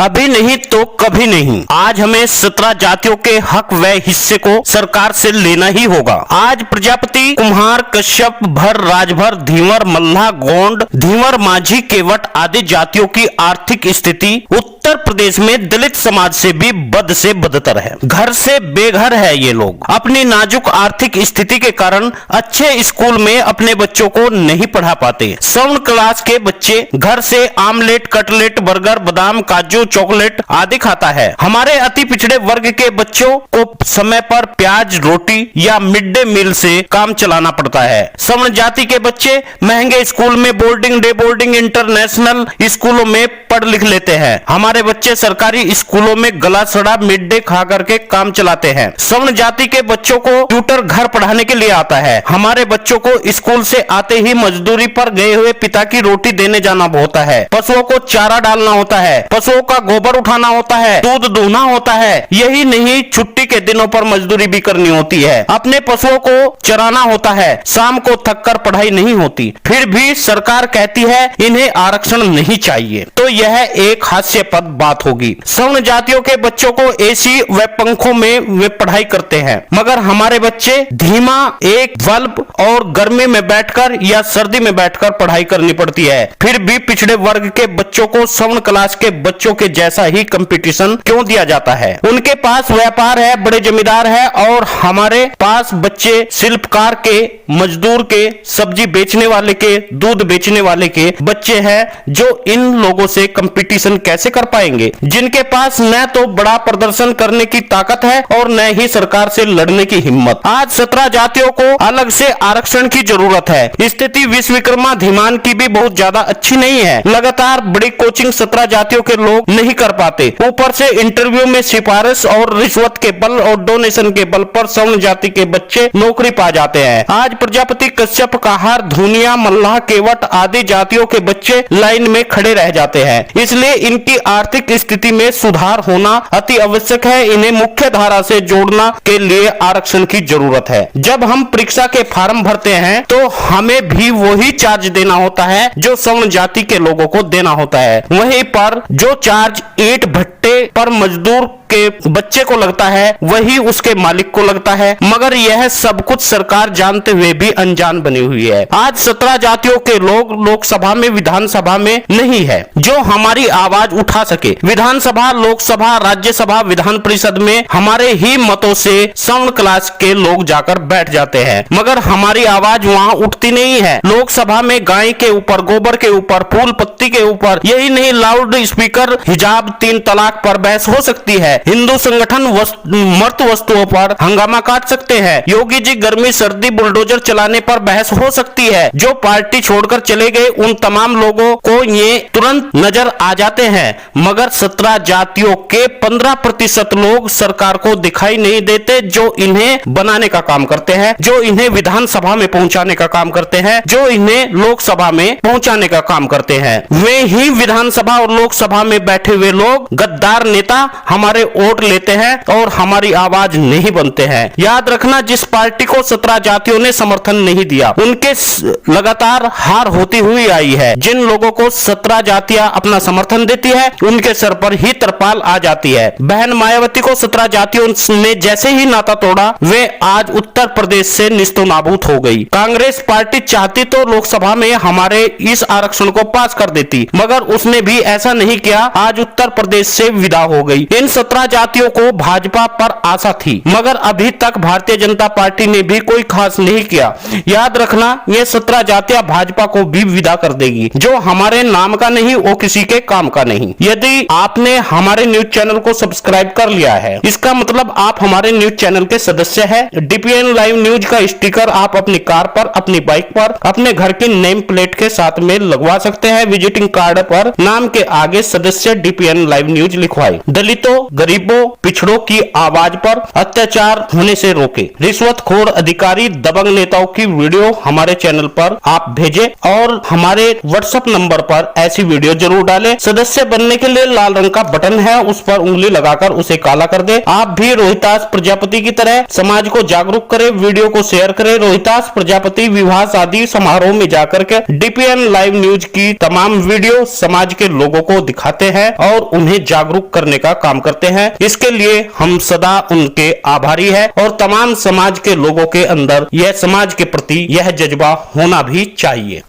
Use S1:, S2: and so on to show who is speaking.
S1: अभी नहीं तो कभी नहीं। आज हमें 17 जातियों के हक व हिस्से को सरकार से लेना ही होगा। आज प्रजापति, कुम्हार, कश्यप, भर, राजभर, धीवर, मल्लाह, गोंड, धीवर, माझी, केवट आदि जातियों की आर्थिक स्थिति उत्तर प्रदेश में दलित समाज से भी बद से बदतर है। घर से बेघर है ये लोग। अपनी नाजुक आर्थिक स्थिति के कारण अच्छे स्कूल में अपने बच्चों को नहीं पढ़ा पाते। सवर्ण क्लास के बच्चे घर से आमलेट, कटलेट, बर्गर, बादाम, काजू, चॉकलेट आदि खाता है। हमारे अति पिछड़े वर्ग के बच्चों को समय पर प्याज, रोटी या मिड डे मील से काम चलाना पड़ता है। सवर्ण जाति के बच्चे महंगे स्कूल में बोर्डिंग, डे बोर्डिंग, इंटरनेशनल स्कूलों में पढ़ लिख लेते हैं। हमारे बच्चे सरकारी स्कूलों में गला सड़ा मिड डे खा करके काम चलाते हैं। सवर्ण जाति के बच्चों को ट्यूटर घर पढ़ाने के लिए आता है। हमारे बच्चों को स्कूल से आते ही मजदूरी पर गए हुए पिता की रोटी देने जाना होता है। पशुओं को चारा डालना होता है, पशुओं का गोबर उठाना होता है, दूध दूहना होता है। यही नहीं, छुट्टी के दिनों पर मजदूरी भी करनी होती है। अपने पशुओं को चराना होता है। शाम को थक कर पढ़ाई नहीं होती, फिर भी सरकार कहती है इन्हें आरक्षण नहीं चाहिए। तो यह एक हास्यास्पद बात होगी। सवर्ण जातियों के बच्चों को एसी व पंखों में वे पढ़ाई करते हैं, मगर हमारे बच्चे धीमा एक बल्ब और गर्मी में बैठकर या सर्दी में बैठकर पढ़ाई करनी पड़ती है। फिर भी पिछड़े वर्ग के बच्चों को सवर्ण क्लास के बच्चों के जैसा ही कंपटीशन क्यों दिया जाता है? उनके पास व्यापार है, बड़े जमींदार है, और हमारे पास बच्चे शिल्पकार के, मजदूर के, सब्जी बेचने वाले के, दूध बेचने वाले के बच्चे हैं, जो इन लोगों से कंपटीशन कैसे कर पाएंगे, जिनके पास न तो बड़ा प्रदर्शन करने की ताकत है और न ही सरकार से लड़ने की हिम्मत। आज 17 जातियों को अलग से आरक्षण की जरूरत है। स्थिति विश्वकर्मा धीमान की भी बहुत ज्यादा अच्छी नहीं है। लगातार बड़ी कोचिंग 17 जातियों के लोग नहीं कर पाते। ऊपर से इंटरव्यू में सिफारिश और रिश्वत के बल और डोनेशन के बल पर सवर्ण जाति के बच्चे नौकरी पा जाते हैं। आज प्रजापति, कश्यप, काहार, धूनिया, मल्लाह, केवट आदि जातियों के बच्चे लाइन में खड़े रह जाते हैं। इसलिए इनकी आर्थिक स्थिति में सुधार होना अति आवश्यक है। इन्हें मुख्य धारा से जोड़ना के लिए आरक्षण की जरूरत है। जब हम परीक्षा के फॉर्म भरते हैं तो हमें भी वही चार्ज देना होता है जो सवर्ण जाति के लोगों को देना होता है। वहीं पर जो चार्ज ईंट भट्टे पर मजदूर के बच्चे को लगता है वही उसके मालिक को लगता है, मगर यह सब कुछ सरकार जानते हुए भी अनजान बनी हुई है। आज 17 जातियों के लोग लोकसभा में, विधानसभा में नहीं है जो हमारी आवाज उठा सके। विधानसभा, लोकसभा, राज्यसभा, विधान परिषद में हमारे ही मतों से सवर्ण क्लास के लोग जाकर बैठ जाते हैं, मगर हमारी आवाज वहां उठती नहीं है। लोकसभा में गाय के ऊपर, गोबर के ऊपर, फूल पत्ती के ऊपर, यही नहीं लाउड स्पीकर, हिजाब, 3 तलाक पर बहस हो सकती है। हिंदू संगठन मर्त वस्तुओं पर हंगामा काट सकते हैं। योगी जी गर्मी सर्दी बुलडोजर चलाने पर बहस हो सकती है। जो पार्टी छोड़कर चले गए उन तमाम लोगों को ये तुरंत नजर आ जाते हैं, मगर 17 जातियों के 15% लोग सरकार को दिखाई नहीं देते, जो इन्हें बनाने का काम करते हैं, जो इन्हें विधानसभा में पहुंचाने का काम करते हैं, जो इन्हें लोकसभा में पहुंचाने का काम करते हैं। वे ही विधानसभा और लोकसभा में बैठे हुए लोग, गद्दार नेता हमारे वोट लेते हैं और हमारी आवाज नहीं बनते हैं। याद रखना, जिस पार्टी को 17 जातियों ने समर्थन नहीं दिया उनके लगातार हार होती हुई आई है। जिन लोगों को 17 जातियां अपना समर्थन देती है उनके सर पर ही तरपाल आ जाती है। बहन मायावती को 17 जातियों ने जैसे ही नाता तोड़ा वे आज उत्तर प्रदेश से निस्तो नाबूद हो गई। कांग्रेस पार्टी चाहती तो लोकसभा में हमारे इस आरक्षण को पास कर देती, मगर उसने भी ऐसा नहीं किया। आज उत्तर प्रदेश से विदा हो गई। इन 17 जातियों को भाजपा पर आशा थी, मगर अभी तक भारतीय जनता पार्टी ने भी कोई खास नहीं किया। याद रखना, ये 17 जातियां भाजपा को भी विदा कर देगी। जो हमारे नाम का नहीं वो किसी के काम का नहीं। यदि आपने हमारे न्यूज चैनल को सब्सक्राइब कर लिया है, इसका मतलब आप हमारे न्यूज चैनल के सदस्य हैं। डीपीएन लाइव न्यूज का स्टिकर आप अपनी कार पर, अपनी बाइक पर, अपने घर की नेम प्लेट के साथ में लगवा सकते हैं। विजिटिंग कार्ड पर नाम के आगे सदस्य डीपीएन लाइव न्यूज लिखवाए। दलितों, गरीब गरीबों पिछड़ों की आवाज पर अत्याचार होने से रोके। रिश्वतखोर अधिकारी दबंग नेताओं की वीडियो हमारे चैनल पर आप भेजें और हमारे व्हाट्सएप नंबर पर ऐसी वीडियो जरूर डालें। सदस्य बनने के लिए लाल रंग का बटन है, उस पर उंगली लगाकर उसे काला कर दे। आप भी रोहितास प्रजापति की तरह समाज को जागरूक करें, वीडियो को शेयर करें। रोहितास प्रजापति विवाह शादी समारोह में जाकर के डीपीएन लाइव न्यूज की तमाम वीडियो समाज के लोगों को दिखाते हैं और उन्हें जागरूक करने का काम करते हैं। इसके लिए हम सदा उनके आभारी हैं और तमाम समाज के लोगों के अंदर यह समाज के प्रति यह जज्बा होना भी चाहिए।